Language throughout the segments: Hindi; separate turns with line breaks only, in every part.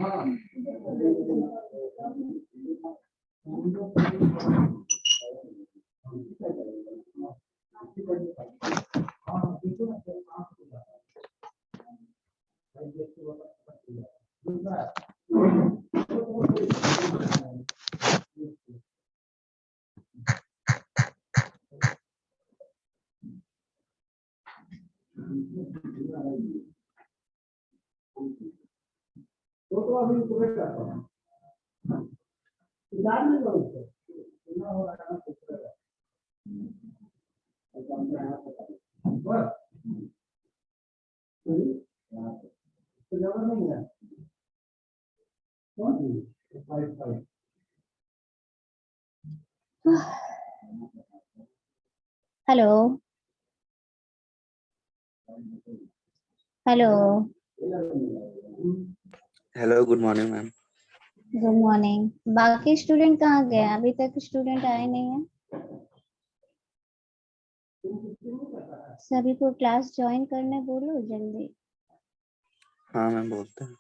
Hello hello
hello, good morning ma'am.
Good morning. बाकी स्टूडेंट कहाँ गए? अभी तक स्टूडेंट आए नहीं है। सभी को क्लास ज्वाइन करने बोलो जल्दी।
हाँ मैम, बोलते हैं।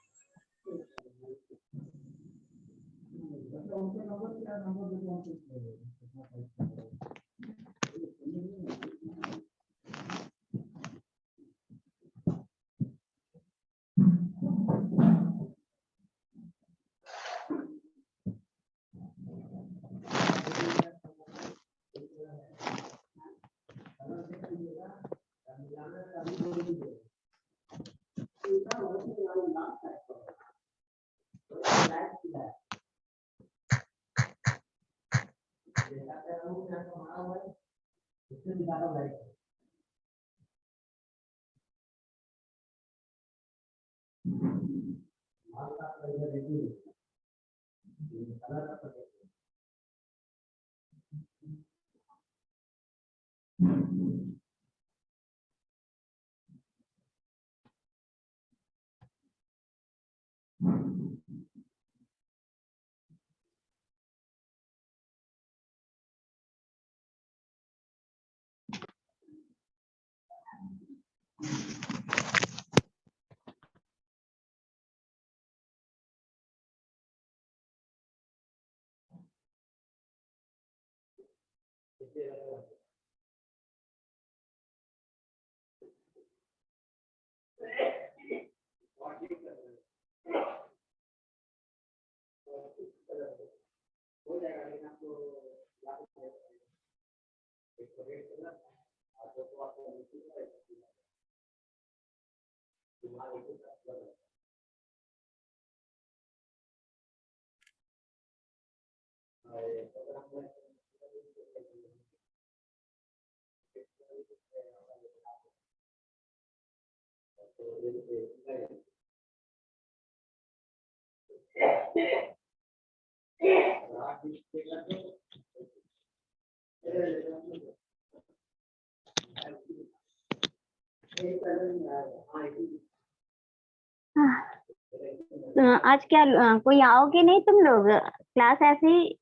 आज क्या कोई आओगे नहीं तुम लोग? क्लास ऐसे ही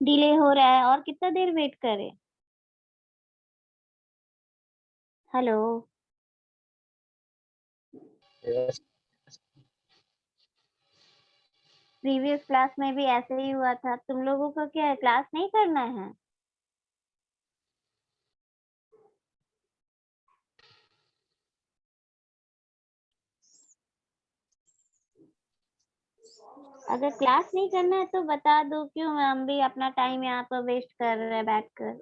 डिले हो रहा है और कितना देर वेट करें? हेलो प्रीवियस क्लास में भी ऐसे ही हुआ था। तुम लोगों को क्या है, क्लास नहीं करना है? अगर क्लास नहीं करना है तो बता दो, क्यों हम भी अपना टाइम यहाँ पर वेस्ट कर रहे हैं बैठकर।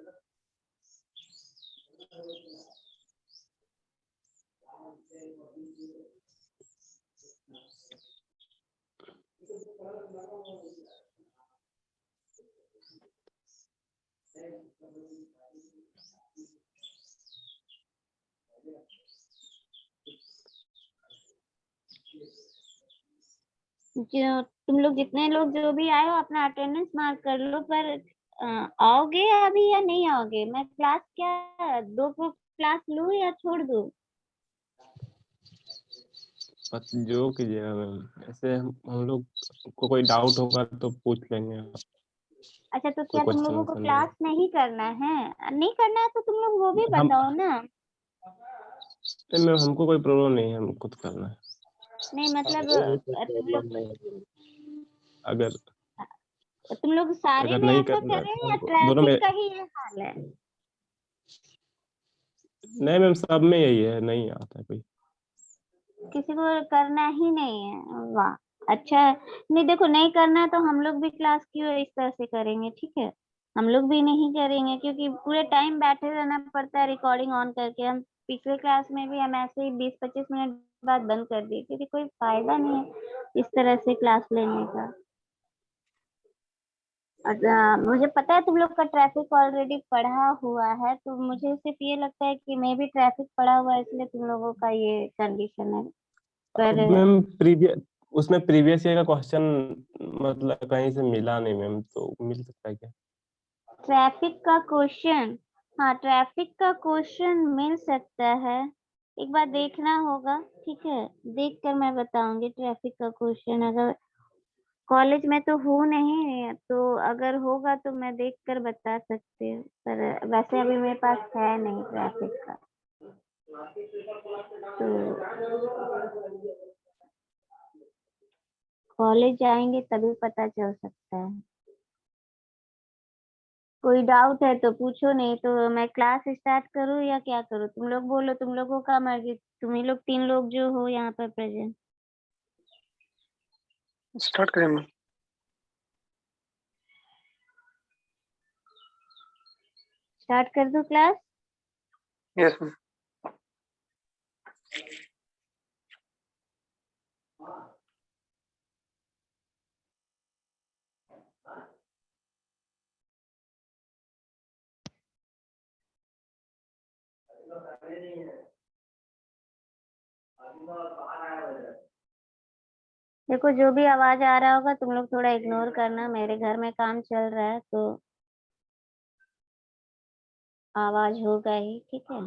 जो तुम लोग जितने लोग जो भी आए हो अपना अटेंडेंस मार्क कर लो, पर आओगे अभी या नहीं आओगे? मैं क्लास क्या दो को क्लास लूं या छोड़ दूं?
जो कीजिएगा मैम, ऐसे हम लोग को कोई डाउट होगा तो पूछ लेंगे।
अच्छा तो
कोई
क्या तुम लोगों को
क्वेश्चन
क्लास नहीं करना है? नहीं करना है तो तुम लोग वो भी
हम
बताओ ना।
मैम, हमको कोई प्रॉब्लम नहीं है, हम खुद करना है।
नहीं मतलब
वो कोई
तुम लोग
प्रॉब्लम नहीं है। अगर
सारे में
नहीं
ऐसा
करना
कर
है
रहे हैं
तो
या
दोनों में।
ट्रैफिक का ही ये हाल है?
नहीं मैम, सब में यही है, नहीं आता है कोई।
किसी को करना ही नहीं है? वाह, अच्छा है। नहीं देखो, नहीं करना है तो हम लोग भी क्लास क्यों इस तरह से करेंगे? ठीक है, हम लोग भी नहीं करेंगे क्योंकि पूरे टाइम बैठे रहना पड़ता है रिकॉर्डिंग ऑन करके। हम पिछले क्लास में भी हम ऐसे ही 20-25 मिनट बाद बंद कर दिए क्योंकि कोई फायदा नहीं है इस तरह से क्लास लेने का। मुझे पता है तुम लोग का ट्रैफिक ऑलरेडी पढ़ा हुआ है, तो मुझे सिर्फ ये लगता है कि मैं भी ट्रैफिक पढ़ा हुआ है इसलिए तुम लोगों का ये कंडीशन है। पर
अब मैम उसमें प्रीवियस ईयर का क्वेश्चन मतलब कहीं से मिला नहीं मैम, तो मिल सकता है क्या?
ट्रैफिक का क्वेश्चन, हाँ ट्रैफिक का क्वेश्चन मिल सकता है, एक बार देखना होगा। ठीक है, देख कर मैं बताऊंगी ट्रैफिक का क्वेश्चन। अगर कॉलेज में तो हूँ नहीं, तो अगर होगा तो मैं देख कर बता सकती हूँ, पर वैसे अभी मेरे पास है नहीं ट्रैफिक का। तो कॉलेज जाएंगे तभी पता चल सकता है। कोई डाउट है तो पूछो, नहीं तो मैं क्लास स्टार्ट करूँ या क्या करूँ? तुम लोग बोलो, तुम लोगों का मर्जी। तुम ही लोग 3 लोग जो हो यहाँ पर प्रेजेंट।
स्टार्ट करें मैम?
स्टार्ट कर दूँ क्लास?
Yes ma'am.
देखो, जो भी आवाज आ रहा होगा तुम लोग थोड़ा इग्नोर करना, मेरे घर में काम चल रहा है तो आवाज होगा ही। ठीक है,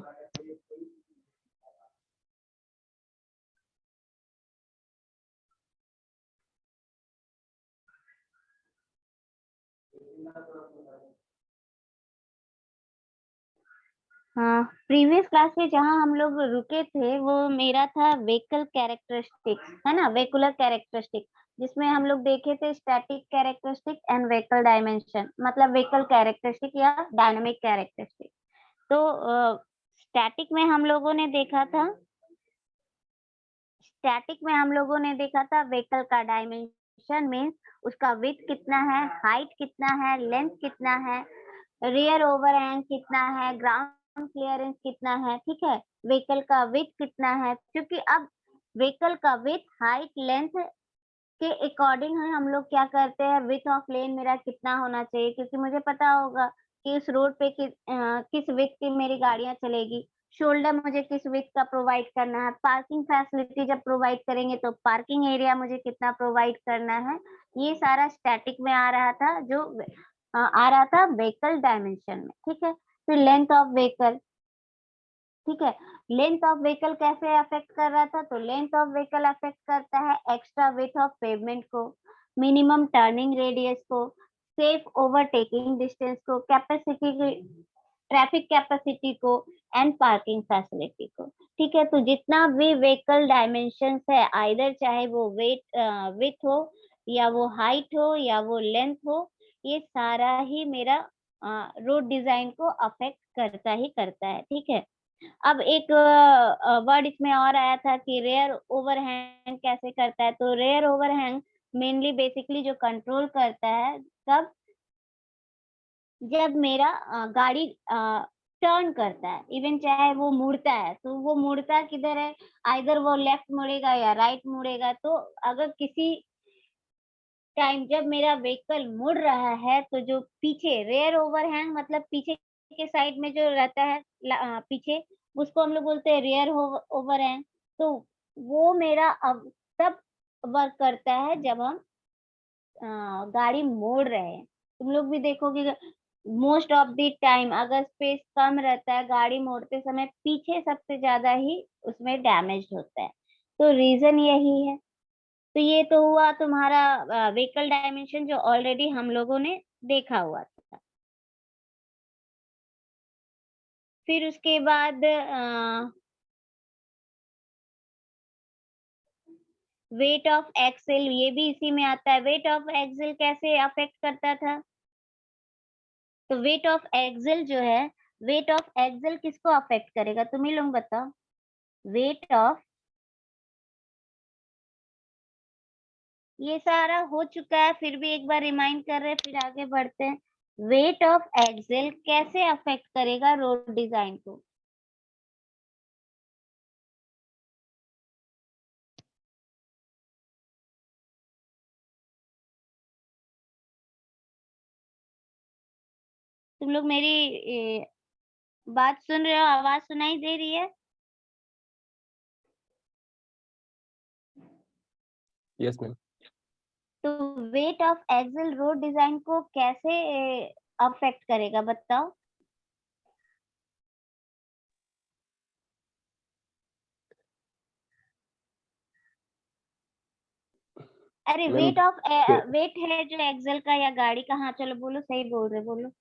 हाँ प्रीवियस क्लास में जहाँ हम लोग रुके थे वो मेरा था व्हीकल कैरेक्टरिस्टिक्स, है ना, व्हीकुलर कैरेक्टरिस्टिक, जिसमें हम लोग देखे थे static characteristic and vehicle dimension, मतलब व्हीकल कैरेक्टरिस्टिक या डायनामिक कैरेक्टरिस्टिक। तो स्टैटिक में हम लोगों ने देखा था, व्हीकल का डायमेंशन मीन्स उसका विड्थ कितना है, हाइट कितना है, लेंथ कितना है, रियर ओवरहैंग कितना है, ग्राउंड क्लियरेंस कितना है। ठीक है, व्हीकल का विड्थ कितना है, क्योंकि अब व्हीकल का विड्थ हाइट लेंथ के अकॉर्डिंग है हम लोग क्या करते हैं, विड्थ ऑफ लेन मेरा कितना होना चाहिए, क्योंकि मुझे पता होगा कि इस रोड पे किस विड्थ की मेरी गाड़ियां चलेगी, शोल्डर मुझे किस विड्थ का प्रोवाइड करना है, पार्किंग फैसिलिटी जब प्रोवाइड करेंगे तो पार्किंग एरिया मुझे कितना प्रोवाइड करना है। ये सारा स्टैटिक में आ रहा था, जो आ रहा था व्हीकल डायमेंशन में। ठीक है, फिर लेंथ ऑफ व्हीकल। ठीक है, लेंथ ऑफ व्हीकल कैसे अफेक्ट कर रहा था, तो लेंथ ऑफ व्हीकल अफेक्ट करता है एक्स्ट्रा विड्थ ऑफ पेवमेंट को, मिनिमम टर्निंग रेडियस को, सेफ ओवरटेकिंग डिस्टेंस को, कैपेसिटी, ट्रैफिक कैपेसिटी को, एंड पार्किंग फैसिलिटी को। ठीक है, तो जितना भी व्हीकल डायमेंशन है, आइदर चाहे वो विथ हो या वो हाइट हो या वो लेंथ हो, ये सारा ही मेरा रोड डिजाइन को अफेक्ट करता ही करता है। ठीक है, अब एक वर्ड इसमें और आया था कि रेयर ओवरहैंग कैसे करता है, तो रेयर ओवरहैंग मेनली बेसिकली जो कंट्रोल करता है कब, जब मेरा गाड़ी टर्न करता है, इवन चाहे वो मुड़ता है, तो वो मुड़ता किधर है, आइदर वो लेफ्ट मुड़ेगा या राइट मुड़ेगा। तो अगर किसी टाइम जब मेरा व्हीकल मुड़ रहा है तो जो पीछे रेयर ओवरहैंग मतलब पीछे के साइड में जो रहता है पीछे, उसको हम लोग बोलते हैं रेयर ओवरहैंग। तो वो मेरा अब तब वर्क करता है जब हम गाड़ी मोड़ रहे हैं। तुम लोग भी देखोगे मोस्ट ऑफ द टाइम अगर स्पेस कम रहता है, गाड़ी मोड़ते समय पीछे सबसे ज्यादा ही उसमें डैमेज होता है। तो रीजन यही है। तो ये तो हुआ तुम्हारा व्हीकल डायमेंशन जो ऑलरेडी हम लोगों ने देखा हुआ था। फिर उसके बाद वेट ऑफ एक्सेल ये भी इसी में आता है। वेट ऑफ एक्सेल कैसे अफेक्ट करता था? तो वेट ऑफ एक्सेल जो है, वेट ऑफ एक्सेल किसको अफेक्ट करेगा? तुम ही लोग बताओ। वेट ऑफ, ये सारा हो चुका है, फिर भी एक बार रिमाइंड कर रहे हैं, फिर आगे बढ़ते हैं। वेट ऑफ एक्सेल कैसे अफेक्ट करेगा रोड डिजाइन को? तुम लोग मेरी बात सुन रहे हो? आवाज सुनाई दे रही है?
Yes ma'am.
तो weight of axle road design को कैसे अफेक्ट करेगा बताओ? अरे
मैम
वेट ऑफ वेट है जो एक्सेल का या गाड़ी का, हाँ चलो बोलो, सही बोल रहे, बोलो।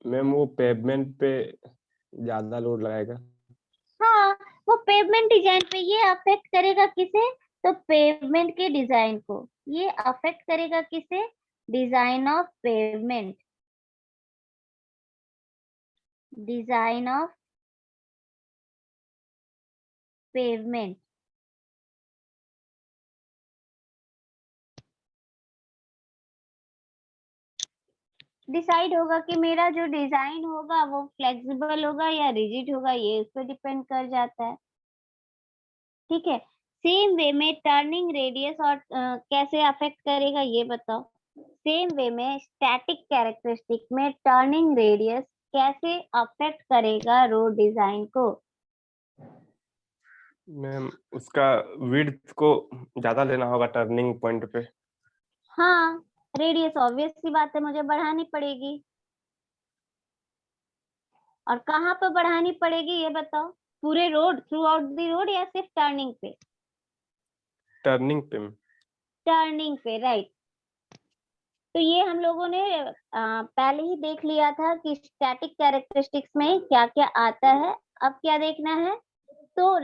मैम वो पेवमेंट पे ज्यादा लोड लगाएगा।
हाँ, वो पेवमेंट डिजाइन पे, ये अफेक्ट करेगा किसे? तो पेवमेंट के डिजाइन को। ये अफेक्ट करेगा किसे? Design of pavement, design of pavement. Decide होगा कि मेरा जो डिजाइन होगा वो फ्लेक्सिबल होगा या रिजिड होगा, ये उस पर डिपेंड कर जाता है। ठीक है, सेम वे में टर्निंग रेडियस और कैसे अफेक्ट करेगा ये बताओ? सेम वे में स्टैटिक कैरेक्टरिस्टिक में टर्निंग रेडियस कैसे अफेक्ट करेगा रोड डिजाइन को?
मैम उसका विड्थ को ज्यादा लेना होगा टर्निंग पॉइंट पे।
हाँ, रेडियस ऑब्वियस सी बात है, मुझे बढ़ानी पड़ेगी। और कहाँ पर बढ़ानी पड़ेगी ये बताओ? पूरे road, through out the road, या सिर्फ टर्निंग पे?
टर्निंग पे।
टर्निंग पे, राइट। तो ये हम लोगों ने पहले ही देख लिया था कि स्टैटिक कैरेक्टरिस्टिक्स में क्या क्या आता है। अब क्या देखना है? तो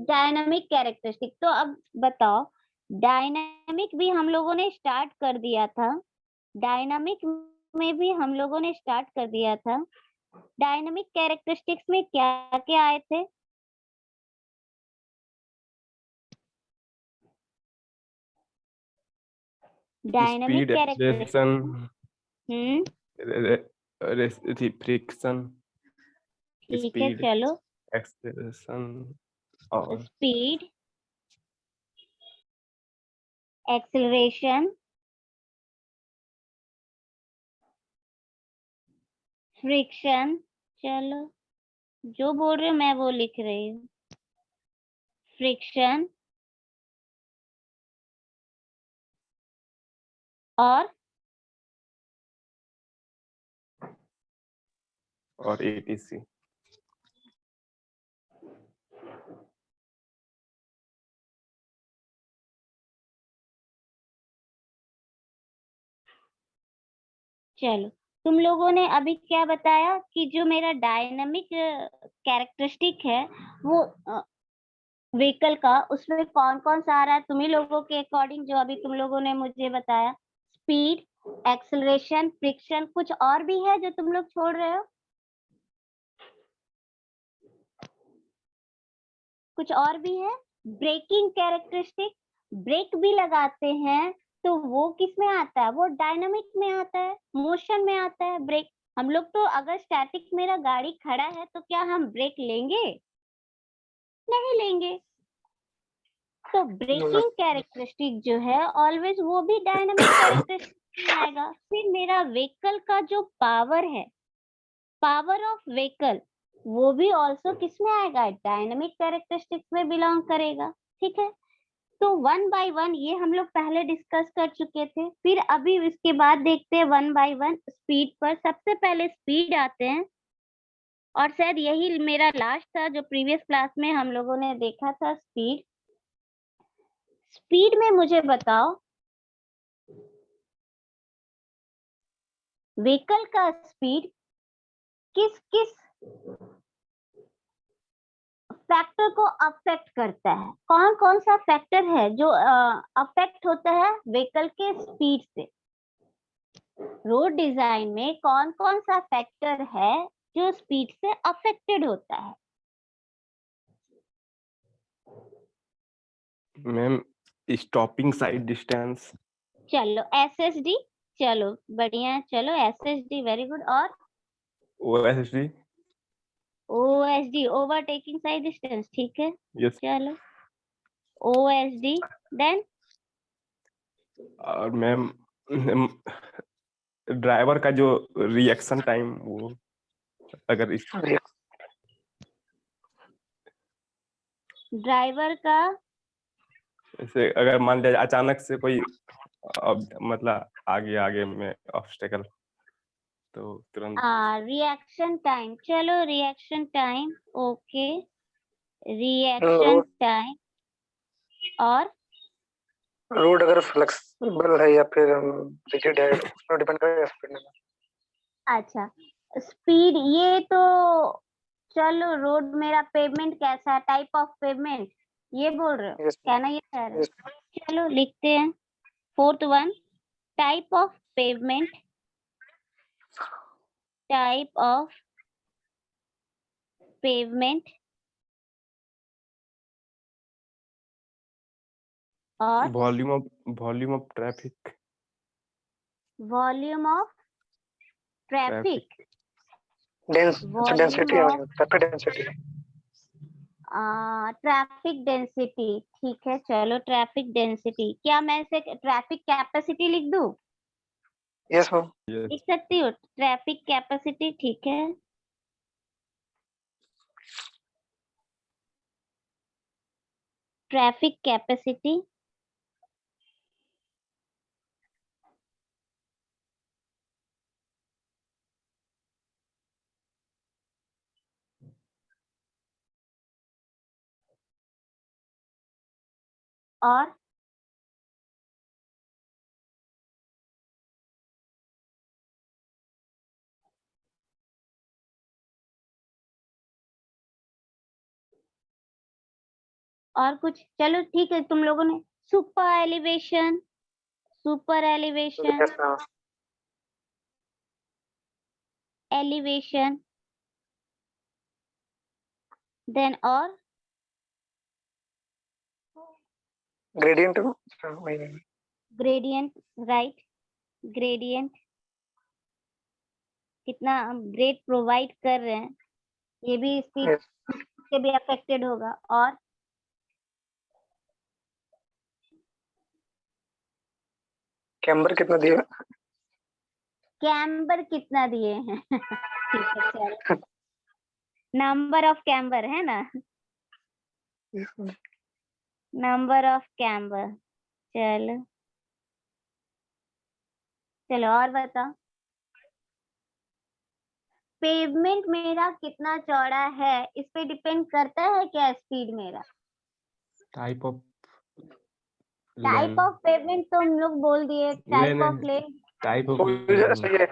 डायनामिक कैरेक्टरिस्टिक। तो अब बताओ, डायनामिक भी हम लोगों ने स्टार्ट कर दिया था, डायनामिक में भी हम लोगों ने स्टार्ट कर दिया था। डायनामिक कैरेक्टरिस्टिक्स में क्या क्या आए थे? डायनामिक
स्पीड,
कैरेक्टरिस्टिक्स,
फ्रिक्शन,
ठीक है,
स्पीड,
चलो।
एक्सेलरेशन और
स्पीड, एक्सेलरेशन, फ्रिक्शन, चलो जो बोल रहे हो मैं वो लिख रही हूँ। फ्रिक्शन और
एटीसी।
चलो, तुम लोगों ने अभी क्या बताया कि जो मेरा डायनामिक कैरेक्टरिस्टिक है वो व्हीकल का, उसमें कौन कौन सा आ रहा है तुम्ही लोगों के अकॉर्डिंग, जो अभी तुम लोगों ने मुझे बताया? स्पीड, एक्सेलरेशन, फ्रिक्शन, कुछ और भी है जो तुम लोग छोड़ रहे हो? कुछ और भी है? ब्रेकिंग कैरेक्टरिस्टिक, ब्रेक भी लगाते हैं तो वो किस में आता है? वो डायनामिक में आता है, मोशन में आता है ब्रेक। हम लोग तो अगर स्टैटिक मेरा गाड़ी खड़ा है तो क्या हम ब्रेक लेंगे? नहीं लेंगे। तो ब्रेकिंग कैरेक्टरिस्टिक जो है ऑलवेज वो भी डायनामिक कैरेक्टरिस्टिक में आएगा। फिर मेरा व्हीकल का जो पावर है, पावर ऑफ व्हीकल, वो भी ऑल्सो किस में आएगा? डायनामिक कैरेक्टरिस्टिक्स में बिलोंग करेगा। ठीक है, तो वन बाय वन ये हम लोग पहले डिस्कस कर चुके थे। फिर अभी इसके बाद देखते हैं वन बाय वन स्पीड पर। सबसे पहले स्पीड आते हैं, और शायद यही मेरा लास्ट था जो प्रीवियस क्लास में हम लोगों ने देखा था। स्पीड, स्पीड में मुझे बताओ व्हीकल का स्पीड किस किस फैक्टर को अफेक्ट करता है। कौन कौन सा फैक्टर है जो अफेक्ट होता है व्हीकल के स्पीड से? रोड डिजाइन में कौन कौन सा फैक्टर है जो स्पीड से अफेक्टेड होता है?
Ma'am stopping side distance.
चलो एसएसडी, चलो बढ़िया, चलो एसएसडी वेरी गुड। और
OSD.
OSD overtaking side distance, ठीक है।
यस।
चलो ओएसडी देन
और मैम ड्राइवर का जो रिएक्शन टाइम, वो अगर इस
ड्राइवर का
जैसे अगर मान लिया अचानक से कोई मतलब आगे में ऑब्स्टेकल, तो तुरंत
रिएक्शन टाइम। चलो reaction time, okay reaction time. और
रोड अगर फ्लेक्सिबल है या फिर रिजिड है, उसमें डिपेंड करेगा स्पीड में।
अच्छा स्पीड, ये तो चलो रोड मेरा पेवमेंट कैसा है, टाइप ऑफ पेवमेंट ये बोल रहे हो?
Yes,
क्या ना ये कह रहे हो?
yes.
चलो लिखते हैं fourth one, type of pavement, type of pavement और
volume of traffic.
Volume of traffic,
density है, ट्रैफिक डेंसिटी।
ट्रैफिक डेंसिटी, ठीक है। चलो ट्रैफिक डेंसिटी, क्या मैं इसे ट्रैफिक कैपेसिटी लिख दूं?
Yes ma'am.
लिख सकती हो ट्रैफिक कैपेसिटी, ठीक है। ट्रैफिक कैपेसिटी और कुछ? चलो ठीक है, तुम लोगों ने super elevation, super elevation,
yes ma'am.
Elevation, then और
ग्रेडियंट।
Gradient, right. ग्रेडियंट कितना ग्रेड प्रोवाइड कर रहे हैं, ये भी स्पीड से भी अफेक्टेड होगा। और
कैम्बर कितना दिया?
कैम्बर कितना दिए हैं? ठीक है चलो, नंबर ऑफ कैम्बर है ना, नंबर ऑफ कैम्बर। चलो चलो और बताओ, पेवमेंट मेरा कितना चौड़ा है इस पे डिपेंड करता है क्या स्पीड मेरा?
टाइप ऑफ
पेवमेंट तो हम लोग बोल दिए, type of lane.
Type of
सही है।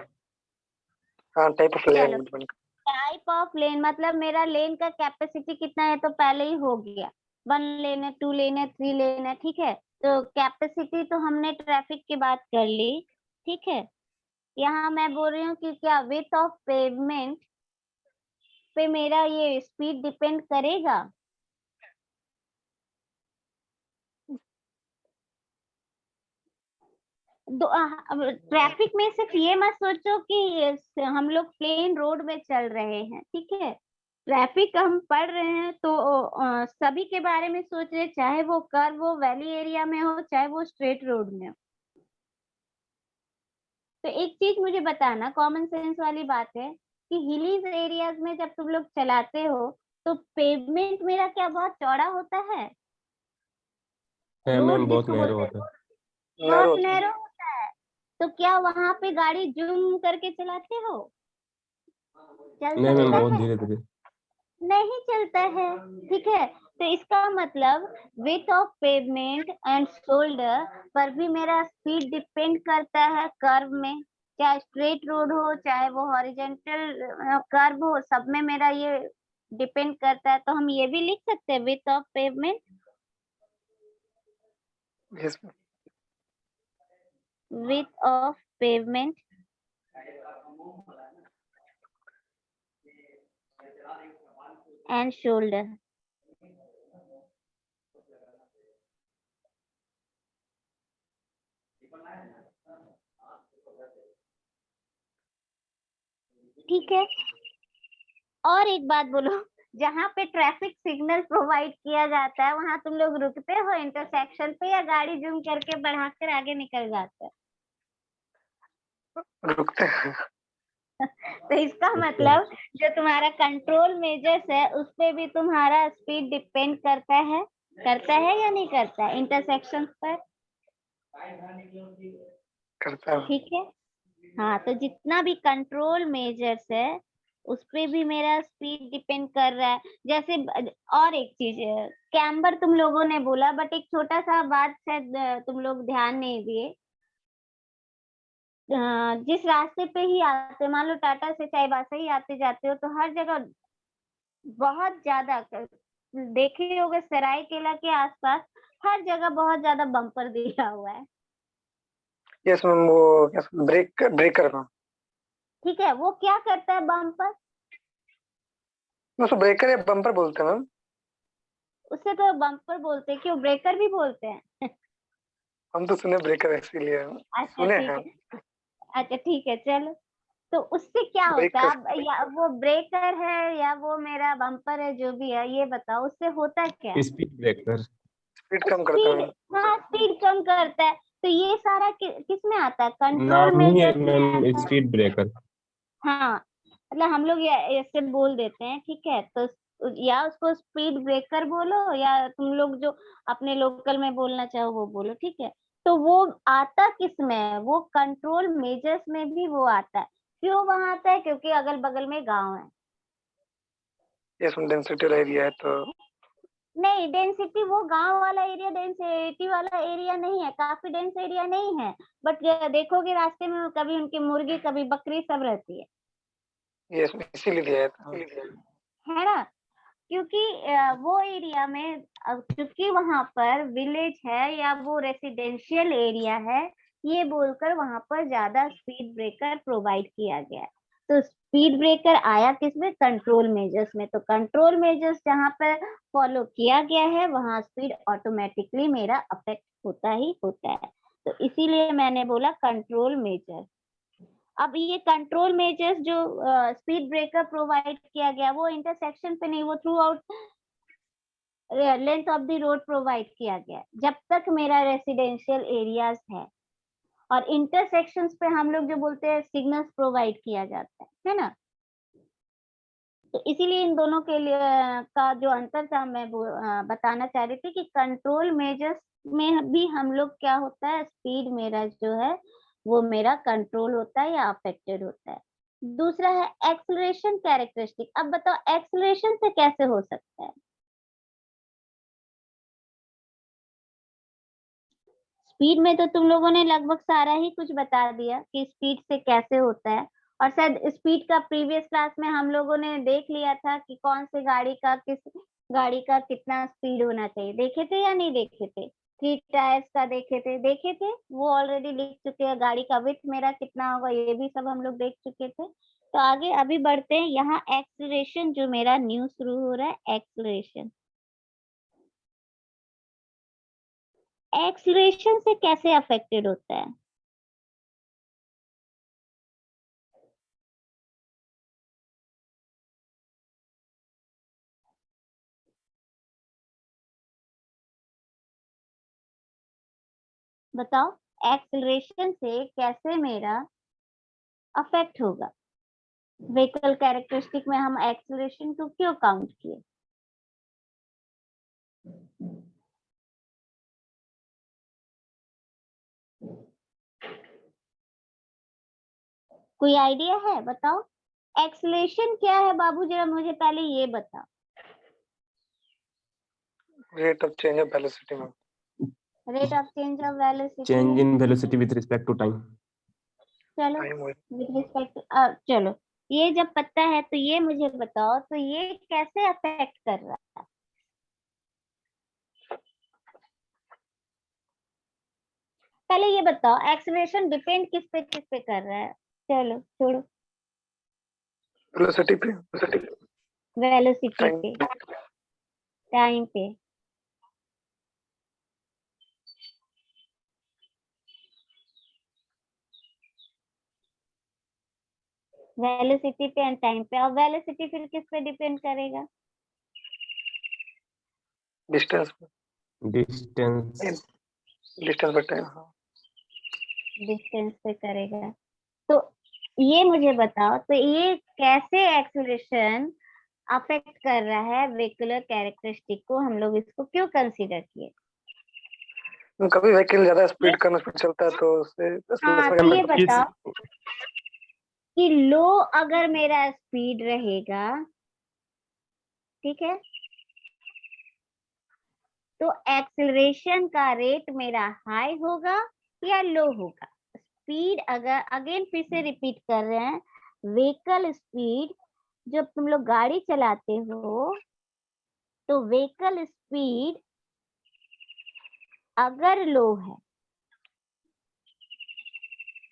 हाँ, type of lane.
Type of lane मतलब मेरा लेन का कैपेसिटी कितना है, तो पहले ही हो गया, 1 लेन है, 2 लेन है, 3 लेन है, ठीक है। तो कैपेसिटी तो हमने ट्रैफिक की बात कर ली, ठीक है। यहाँ मैं बोल रही हूँ कि क्या विड्थ ऑफ पेवमेंट पे मेरा ये स्पीड डिपेंड करेगा? ट्रैफिक में सिर्फ ये मत सोचो कि हम लोग प्लेन रोड में चल रहे हैं, ठीक है। ट्रैफिक हम पढ़ रहे हैं तो सभी के बारे में सोच रहे, चाहे वो कर्व हो, वैली एरिया में हो, चाहे वो स्ट्रेट रोड में हो। तो एक चीज मुझे बताना, कॉमन सेंस वाली बात है कि हिलीज एरियाज में जब तुम लोग चलाते हो तो पेवमेंट मेरा क्या बहुत चौड़ा होता है?
मैम बहुत
जिसको
नैरो
बोलते
होता है।
हैं, बहुत नैरो होता है। तो क्या वहां पे गाड़ी जूम करके चलाते हो? चल
नहीं मैम,
सकता
बहुत
है?
धीरे धीरे।
नहीं चलता है, ठीक है। तो इसका मतलब width of pavement and shoulder पर भी मेरा स्पीड डिपेंड करता है कर्व में, चाहे स्ट्रेट रोड हो चाहे वो हॉरिजॉन्टल कर्व हो, सब में मेरा ये डिपेंड करता है, तो हम ये भी लिख सकते हैं width of pavement,
Yes.
width of pavement and shoulder. ठीक है। और एक बात बोलो, जहाँ पे ट्रैफिक सिग्नल प्रोवाइड किया जाता है वहां तुम लोग रुकते हो इंटरसेक्शन पे, या गाड़ी जूम करके बढ़ाकर आगे निकल जाते हो?
रुकते हैं।
तो इसका मतलब जो तुम्हारा कंट्रोल मेजर्स है उस पे भी तुम्हारा स्पीड डिपेंड करता है या नहीं करता है इंटरसेक्शन पर?
करता है।
ठीक है। हाँ, तो जितना भी कंट्रोल मेजर्स है उस पे भी मेरा स्पीड डिपेंड कर रहा है। जैसे और एक चीज है, कैम्बर तुम लोगों ने बोला, बट एक छोटा सा बात शायद तुम लोग ध्यान नहीं दिए। जिस रास्ते पे ही आते, मान लो टाटा से चाईबासा ही आते जाते हो, तो हर जगह बहुत ज्यादा देखे होगे सरायकेला के आसपास हर जगह बहुत ज्यादा बम्पर दिया हुआ है।
यस मैम, वो ब्रेक कर रहा हूँ।
ठीक है, वो क्या करता है बम्पर?
उसको ब्रेकर या बम्पर बोलते हैं मैम।
उसे तो बम्पर बोलते हैं, क्यों ब्रेकर भी बोलते हैं?
हम तो सुने ब्रेकर इसीलिए
अच्छा
सुने
ठीक
हैं।
है, अच्छा ठीक है, चलो। तो उससे क्या होता है? अब या वो ब्रेकर है या वो मेरा बम्पर है, जो भी है ये बताओ, उससे होता क्या?
स्पीड ब्रेकर,
स्पीड कम करता है।
हाँ, स्पीड कम करता है। तो ये सारा किस में आता है? कंट्रोल
नाम ही है
मेजर्स में
मैम
आता है।
Speed breaker.
हाँ, मतलब हम लोग ऐसे बोल देते हैं, ठीक है। तो या उसको स्पीड ब्रेकर बोलो, या तुम लोग जो अपने लोकल में बोलना चाहो वो बोलो, ठीक है। तो वो आता किस में है? वो कंट्रोल मेजर्स में भी वो आता है। क्यों वहां आता है? क्योंकि अगल बगल में गांव है।
यस मैम, डेंसिटी एरिया है तो।
नहीं, डेंसिटी वो गांव वाला एरिया डेंसिटी वाला एरिया नहीं है, काफी डेंस एरिया नहीं है। बट देखोगे रास्ते में कभी उनकी मुर्गी कभी बकरी सब रहती है
यस, इसीलिए दिया है तो।
है ना? क्योंकि वो एरिया में क्योंकि वहां पर विलेज है या वो रेसिडेंशियल एरिया है, ये बोलकर वहां पर ज्यादा स्पीड ब्रेकर प्रोवाइड किया गया है। तो स्पीड ब्रेकर आया किसमें? कंट्रोल मेजर्स में। तो कंट्रोल मेजर्स जहां पर फॉलो किया गया है वहां स्पीड ऑटोमेटिकली मेरा अफेक्ट होता ही होता है। तो इसीलिए मैंने बोला कंट्रोल मेजर। अब ये कंट्रोल मेजर्स जो स्पीड ब्रेकर प्रोवाइड किया गया वो इंटरसेक्शन पे नहीं, वो through out length of the road provide किया गया जब तक मेरा रेसिडेंशियल एरियाज है। और इंटरसेक्शंस पे हम लोग जो बोलते हैं सिग्नल्स प्रोवाइड किया जाता है ना? तो इसीलिए इन दोनों के लिए का जो अंतर था मैं बताना चाह रही थी कि कंट्रोल मेजर्स में भी हम लोग क्या होता है, स्पीड मेरा जो है वो मेरा कंट्रोल होता है या अफेक्टेड होता है। दूसरा है एक्सेलरेशन कैरेक्टरिस्टिक। अब बताओ एक्सेलरेशन से कैसे हो सकता है? स्पीड में तो तुम लोगों ने लगभग सारा ही कुछ बता दिया कि स्पीड से कैसे होता है। और शायद स्पीड का प्रीवियस क्लास में हम लोगों ने देख लिया था कि कौन से गाड़ी का किस गाड़ी का कितना स्पीड होना चाहिए। देखे थे या नहीं देखे थे? 3 टायर्स का देखे थे वो ऑलरेडी लिख चुके हैं। गाड़ी का विड्थ मेरा कितना होगा ये भी सब हम लोग देख चुके थे। तो आगे अभी बढ़ते हैं। यहाँ एक्सेलरेशन जो मेरा न्यू शुरू हो रहा है, एक्सेलरेशन से कैसे अफेक्टेड होता है? बताओ एक्सेलरेशन से कैसे मेरा अफेक्ट होगा? व्हीकल कैरेक्टरिस्टिक में हम एक्सेलरेशन को क्यों काउंट किए? कोई आइडिया है? बताओ एक्सेलरेशन क्या है बाबू, जरा मुझे पहले ये बता।
Rate of change of velocity ma'am.
Rate of change of velocity,
change in velocity with respect to time.
चलो
टाइम
विद रिस्पेक्ट चलो ये जब पता है तो ये मुझे बताओ, तो ये कैसे अफेक्ट कर रहा है? पहले ये बताओ, एक्सेलरेशन डिपेंड किस पे कर रहा है? चलो छोड़ो,
वेलोसिटी पे,
वेलोसिटी
टाइम
पे, टाइम पे। वेलोसिटी पे एंड टाइम पे। और वेलोसिटी फिर किस पे डिपेंड करेगा?
Distance
distance.
डिस्टेंस पे टाइम। हाँ
डिस्टेंस पे करेगा। तो ये मुझे बताओ, तो ये कैसे एक्सेलरेशन अफेक्ट कर रहा है वेहिकुलर कैरेक्टरिस्टिक को? हम लोग इसको क्यों कंसीडर किए?
कभी व्हीकल ज्यादा स्पीड चलता है तो उससे
हाँ,
acceleration
तो ये
का
किस
बताओ कि लो अगर मेरा स्पीड रहेगा, ठीक है, तो एक्सेलरेशन का रेट मेरा हाई होगा या लो होगा? स्पीड, अगर अगेन फिर से रिपीट कर रहे हैं, व्हीकल स्पीड, जब तुम लोग गाड़ी चलाते हो तो व्हीकल स्पीड अगर लो है,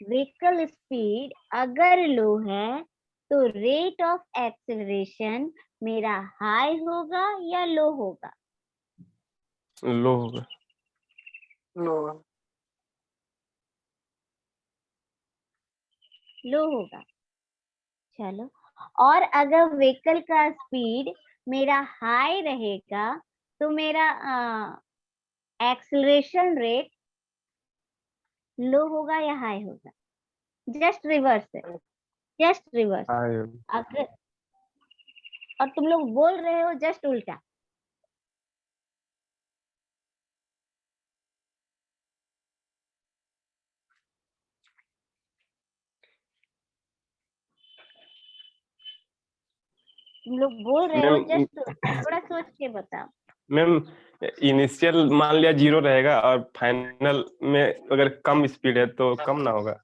व्हीकल स्पीड अगर लो है, तो रेट ऑफ एक्सेलरेशन मेरा हाई होगा या लो होगा?
लो होगा।
लो
लो होगा। चलो, और अगर व्हीकल का स्पीड मेरा हाई रहेगा तो मेरा एक्सेलरेशन रेट लो होगा या हाई होगा? जस्ट रिवर्स है, जस्ट रिवर्स।
आयो।
अगर, और तुम लोग बोल रहे हो जस्ट उल्टा। तुम लोग बोल रहे हो
मैम
जस्ट उल्टा, थोड़ा सोच के बताओ।
मैम इनिशियल मान लिया 0 रहेगा और फाइनल में अगर कम स्पीड है तो कम ना होगा।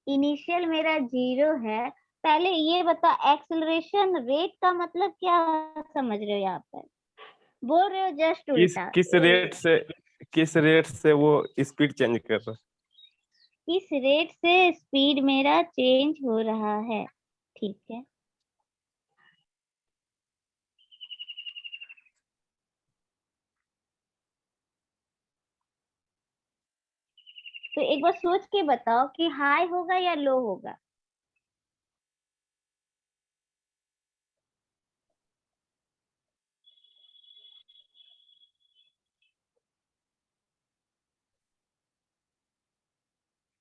इनिशियल मेरा 0 है, पहले ये बता एक्सेलरेशन रेट का मतलब क्या समझ रहे हो? यहाँ पर बोल रहे हो जस्ट
किस
उल्टा।
किस रेट से वो स्पीड चेंज कर रहा
इस रेट से स्पीड मेरा चेंज हो रहा है, ठीक है। तो एक बार सोच के बताओ कि हाई होगा या लो होगा?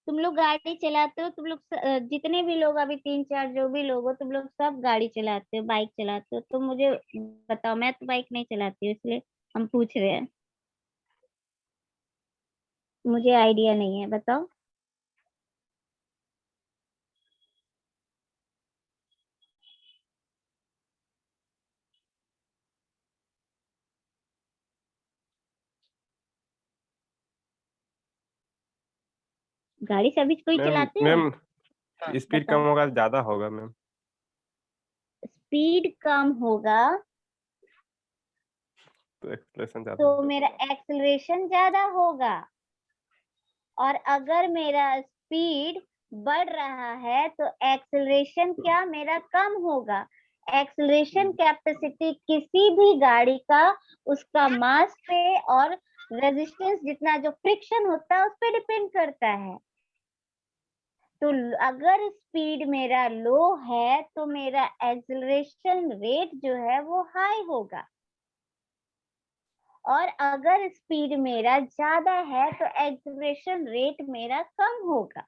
तुम लोग गाड़ी चलाते हो, तुम लोग जितने भी लोग अभी 3-4 जो भी लोग हो, तुम लोग सब गाड़ी चलाते हो, बाइक चलाते हो, तो मुझे बताओ। मैं तो बाइक नहीं चलाती हूँ, इसलिए हम पूछ रहे हैं, मुझे आइडिया नहीं है, बताओ। गाड़ी सभी कोई
मैम
चलाते हो?
मैम स्पीड
बताओ।
कम होगा ज्यादा होगा मैम।
स्पीड कम होगा
तो एक्सलेशन ज्यादा
तो
होगा।
मेरा एक्सेलरेशन ज्यादा होगा, और अगर मेरा स्पीड बढ़ रहा है तो एक्सेलरेशन क्या मेरा कम होगा? एक्सेलरेशन कैपेसिटी किसी भी गाड़ी का उसका मास पे और रेजिस्टेंस, जितना जो फ्रिक्शन होता है उस पे डिपेंड करता है। तो अगर स्पीड मेरा लो है तो मेरा एक्सेलरेशन रेट जो है वो हाई होगा, और अगर स्पीड मेरा ज्यादा है तो एक्सेलरेशन रेट मेरा कम होगा।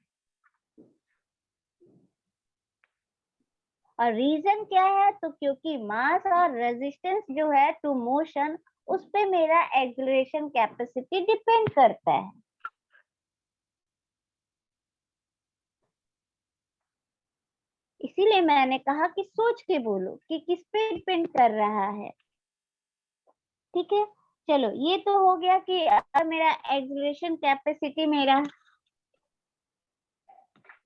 और रीजन क्या है? तो क्योंकि मास और रेजिस्टेंस जो है टू मोशन, उस पे मेरा एक्सेलरेशन कैपेसिटी डिपेंड करता है। इसीलिए मैंने कहा कि सोच के बोलो कि किस पे डिपेंड कर रहा है, ठीक है। चलो, ये तो हो गया कि अगर मेरा एक्सेलरेशन कैपेसिटी मेरा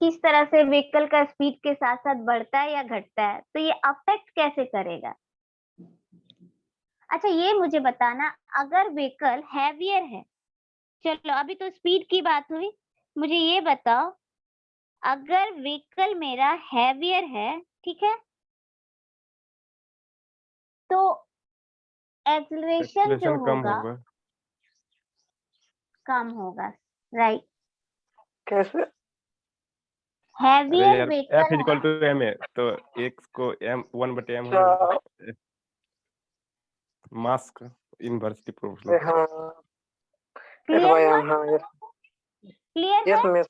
किस तरह से व्हीकल का स्पीड के साथ साथ बढ़ता है या घटता है, तो ये अफेक्ट कैसे करेगा। अच्छा ये मुझे बताना, अगर व्हीकल हैवियर है, चलो अभी तो स्पीड की बात हुई, मुझे ये बताओ अगर व्हीकल मेरा हैवियर है, ठीक है, तो एक्सीलरेशन जो
एक्सीलरेशन कम
होगा
होगा।
कम होगा, राइट।
कैसे?
अरे
हैवियर
यार
vehicle
F equal to M है, तो x को m 1/m हो
क्या?
जाएगा। मास इनवर्सली प्रोपोर्शनल।
हाँ,
क्लियर
F/m,
हुआ,
हाँ, yes,
क्लियर
yes,
है
yes,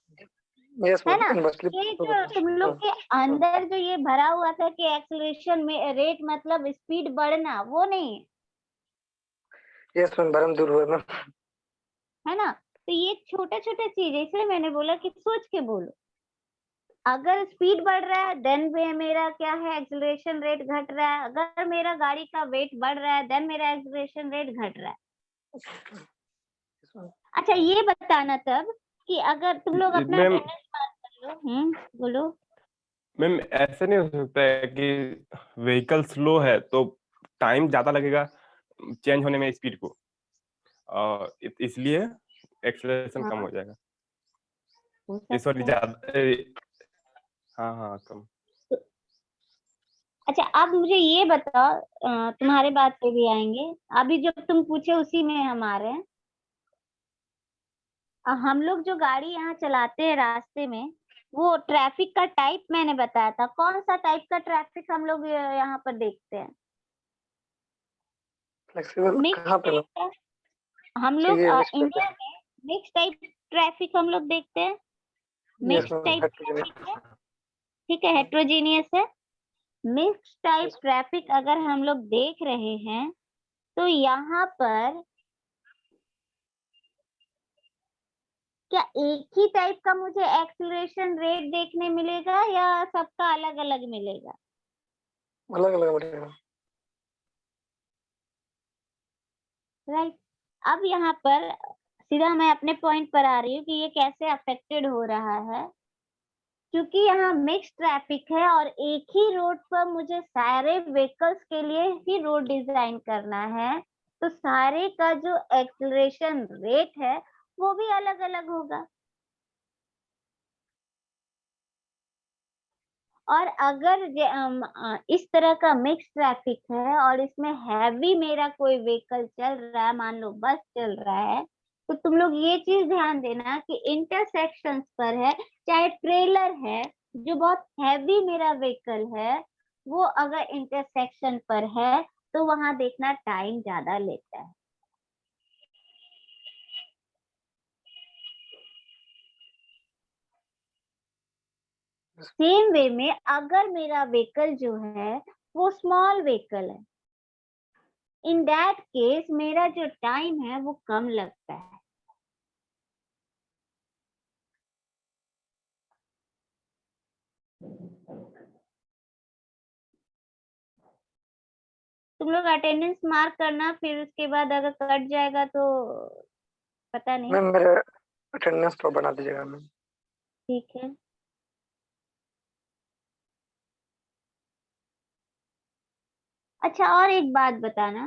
yes,
है
ma'am,
ना।
inversely
ये जो
proportional,
तुम लोग
हाँ,
के अंदर जो ये भरा हुआ था कि एक्सीलरेशन में रेट मतलब स्पीड बढ़ना, वो नहीं है,
yes, ma'am, भरम दूर हुआ ना।
है ना। तो ये छोटे छोटे चीज, इसलिए मैंने बोला कि सोच के बोलो। अगर स्पीड बढ़ रहा है देन मेरा क्या है, एक्सीलरेशन रेट घट रहा है। अगर मेरा गाड़ी का वेट बढ़ रहा है देन मेरा एक्सीलरेशन रेट घट रहा है। अच्छा ये बताना तब कि अगर तुम लोग अपना
मैम
अटेंडेंस मार्क कर लो। बोलो।
मैम ऐसा नहीं हो सकता है कि व्हीकल स्लो है तो टाइम ज्यादा लगेगा चेंज होने में स्पीड को, इसलिए एक्सेलरेशन कम
हाँ
हो जाएगा।
हो
सॉरी
सकता है।
ज्यादा, हाँ हाँ कम।
अच्छा अब मुझे ये बताओ, तुम्हारे बात पे भी आएंगे, अभी जो तुम पूछे उसी में हम आ रहे हैं। हम लोग जो गाड़ी यहाँ चलाते हैं रास्ते में, वो ट्रैफिक का टाइप मैंने बताया था, कौन सा टाइप का ट्रैफिक हम लोग यहाँ पर देखते हैं।
फ्लेक्सिबल
मिक्स
कहाँ पे
टाइप
ना
का हम लोग
चाहिए मिक्स पे?
इंडिया में मिक्स टाइप ट्रैफिक हम लोग देखते हैं।
Yes
mix
ma'am,
type
heterogeneous,
traffic है, ठीक है, हेट्रोजीनियस है। मिक्स टाइप ट्रैफिक अगर हम लोग देख रहे हैं तो यहाँ पर क्या एक ही टाइप का मुझे एक्सीलरेशन रेट देखने मिलेगा या सबका अलग अलग मिलेगा।
अलग अलग बढ़ेगा।
राइट। अब यहाँ पर सीधा मैं अपने पॉइंट पर आ रही हूँ कि ये कैसे अफेक्टेड हो रहा है, क्योंकि यहाँ मिक्स ट्रैफिक है और एक ही रोड पर मुझे सारे व्हीकल्स के लिए ही रोड डिजाइन करना है, तो सारे का जो एक्सीलरेशन रेट है वो भी अलग अलग होगा। और अगर इस तरह का मिक्स ट्रैफिक है और इसमें हैवी मेरा कोई व्हीकल चल रहा है, मान लो बस चल रहा है, तो तुम लोग ये चीज ध्यान देना कि इंटरसेक्शंस पर है, चाहे ट्रेलर है जो बहुत हैवी मेरा व्हीकल है, वो अगर इंटरसेक्शन पर है तो वहां देखना टाइम ज्यादा लेता है। सेम वे में अगर मेरा व्हीकल जो है वो स्मॉल व्हीकल है, इन दैट केस मेरा जो टाइम है वो कम लगता है। तुम लोग अटेंडेंस मार्क करना, फिर उसके बाद अगर कट जाएगा तो पता नहीं।
मैम मेरे अटेंडेंस तो बना दीजिएगा मैम।
ठीक है। अच्छा और एक बात बताना,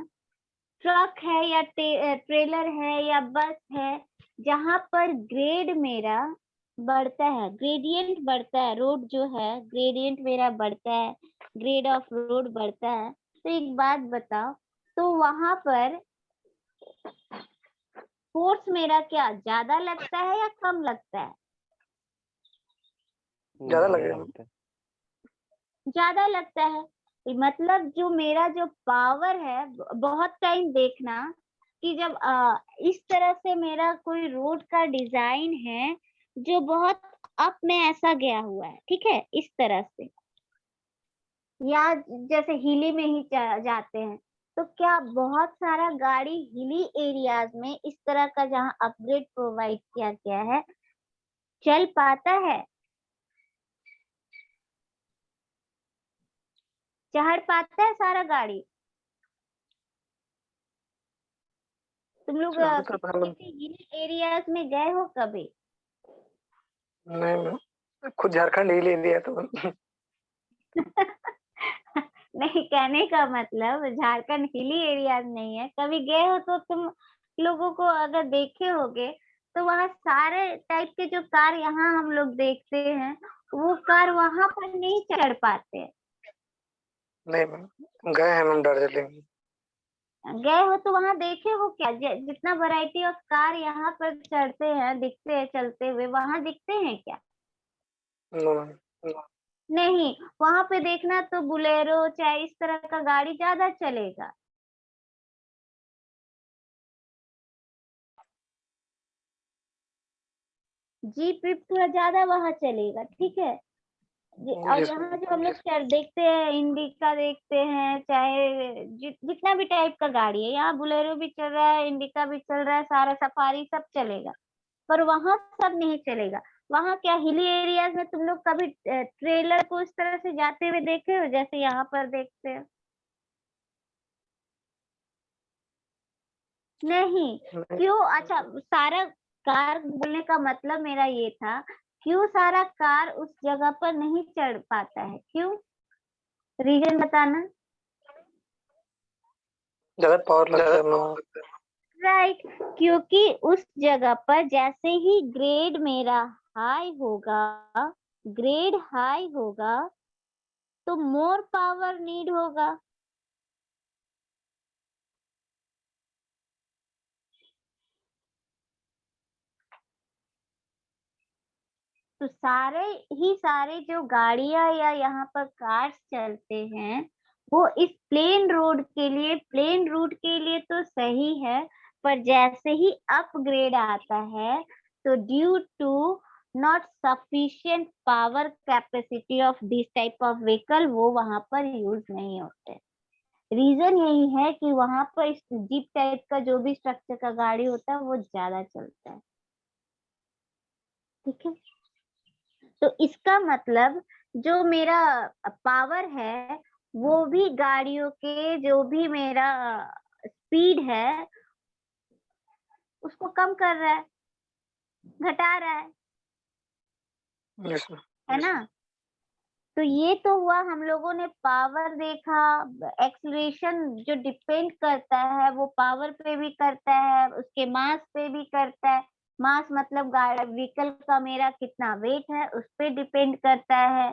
ट्रक है या ट्रेलर है या बस है, जहां पर ग्रेड मेरा बढ़ता है, ग्रेडियंट बढ़ता है, रोड जो है ग्रेडियंट मेरा बढ़ता है, ग्रेड ऑफ रोड बढ़ता है, तो एक बात बताओ, तो वहां पर फोर्स मेरा क्या ज्यादा लगता है या कम लगता है।
ज्यादा लगेगा।
लगता है।
ज्यादा लगता है, मतलब जो मेरा जो पावर है, बहुत टाइम देखना कि जब इस तरह से मेरा कोई रोड का डिजाइन है जो बहुत अप में ऐसा गया हुआ है, ठीक है, इस तरह से, या जैसे हिली में ही जाते हैं, तो क्या बहुत सारा गाड़ी हिली एरियाज में इस तरह का जहाँ अपग्रेड प्रोवाइड किया गया है चल पाता है, चढ़ पाता है सारा गाड़ी। तुम लोग
ज्यादातर
किसी
मतलब
हिली एरियाज में गए हो कभी।
नहीं मैम, खुद झारखंड ही ले लिया तो
नहीं, कहने का मतलब झारखंड हिली एरियाज नहीं है। कभी गए हो तो तुम लोगों को अगर देखे होगे तो वहाँ सारे टाइप के जो कार यहाँ हम लोग देखते हैं वो कार वहां पर नहीं चढ़ पाते हैं।
नहीं मैम, गए हैं मैम दार्जिलिंग।
गए हो तो वहां देखे हो क्या? जितना वैरायटी ऑफ कार यहाँ पर चढ़ते हैं, दिखते हैं चलते हुए, वहां दिखते हैं क्या?
No ma'am.
नहीं, वहां पे देखना तो बुलेरो चाहे इस तरह का गाड़ी ज्यादा चलेगा। जीप वीप थोड़ा ज्यादा वहां चलेगा, ठीक है। और
यस
यहाँ
मैम।
जो हम लोग देखते हैं, इंडिका देखते हैं, चाहे जितना भी टाइप का गाड़ी है, यहाँ बुलेरो भी चल रहा है, इंडिका भी चल रहा है, सारा सफारी सब चलेगा। पर वहां सब नहीं चलेगा। वहां क्या हिली एरियाज में तुम लोग कभी ट्रेलर को इस तरह से जाते हुए देखे हो जैसे यहाँ पर देखते हो? नहीं। क्यों? अच्छा, सारा कार बोलने का मतलब मेरा ये था, क्यों सारा कार उस जगह पर नहीं चढ़ पाता है? क्यों? रीजन बताना।
ज्यादा पावर लगता है मैम।
राइट, क्योंकि उस जगह पर जैसे ही ग्रेड मेरा हाई होगा, ग्रेड हाई होगा तो मोर पावर नीड होगा। तो सारे जो गाड़ियां या यहाँ पर कार्स चलते हैं वो इस प्लेन रोड के लिए, प्लेन रूट के लिए तो सही है, पर जैसे ही अपग्रेड आता है तो due to not sufficient power capacity of this type of vehicle वो वहां पर यूज नहीं होते। रीजन यही है कि वहां पर इस जीप टाइप का जो भी स्ट्रक्चर का गाड़ी होता है वो ज्यादा चलता है, ठीक है। तो इसका मतलब जो मेरा पावर है वो भी गाड़ियों के जो भी मेरा स्पीड है उसको कम कर रहा है, घटा रहा
यस मैम।
है ना। तो ये तो हुआ, हम लोगों ने पावर देखा। एक्सीलरेशन जो डिपेंड करता है वो पावर पे भी करता है, उसके मास पे भी करता है। मास मतलब व्हीकल का मेरा कितना वेट है उस पे डिपेंड करता है।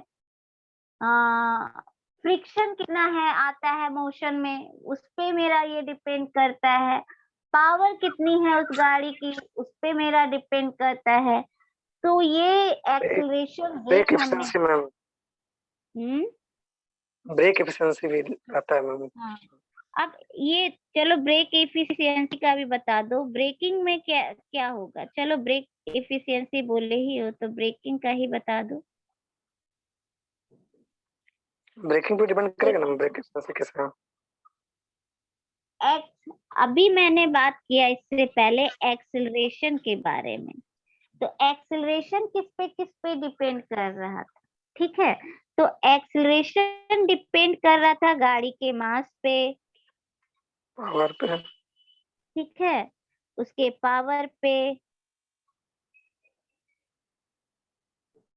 फ्रिक्शन कितना है आता है मोशन में उस पे मेरा ये डिपेंड करता है। पावर कितनी है उस गाड़ी की उस पे मेरा डिपेंड करता है। तो ये एक्सीलरेशन
ब्रेक
रेट हमने
एफिशिएंसी मैम, ब्रेक एफिशिएंसी भी आता है मैम।
हाँ। अब ये चलो ब्रेक एफिशिएंसी का भी बता दो, ब्रेकिंग में क्या क्या होगा? चलो ब्रेक एफिशिएंसी बोले ही हो तो ब्रेकिंग का ही बता दो।
ब्रेकिंग पे डिपेंड करेगा ना ब्रेक एफिशिएंसी कैसे है।
अभी मैंने बात किया इससे पहले एक्सेलरेशन के बारे में, तो एक्सेलरेशन किस पे डिपेंड कर रहा था? ठीक है, तो एक्सेलरेशन डिपेंड कर रहा था गाड़ी के मास पे,
पावर पे।
ठीक है, उसके पावर पे,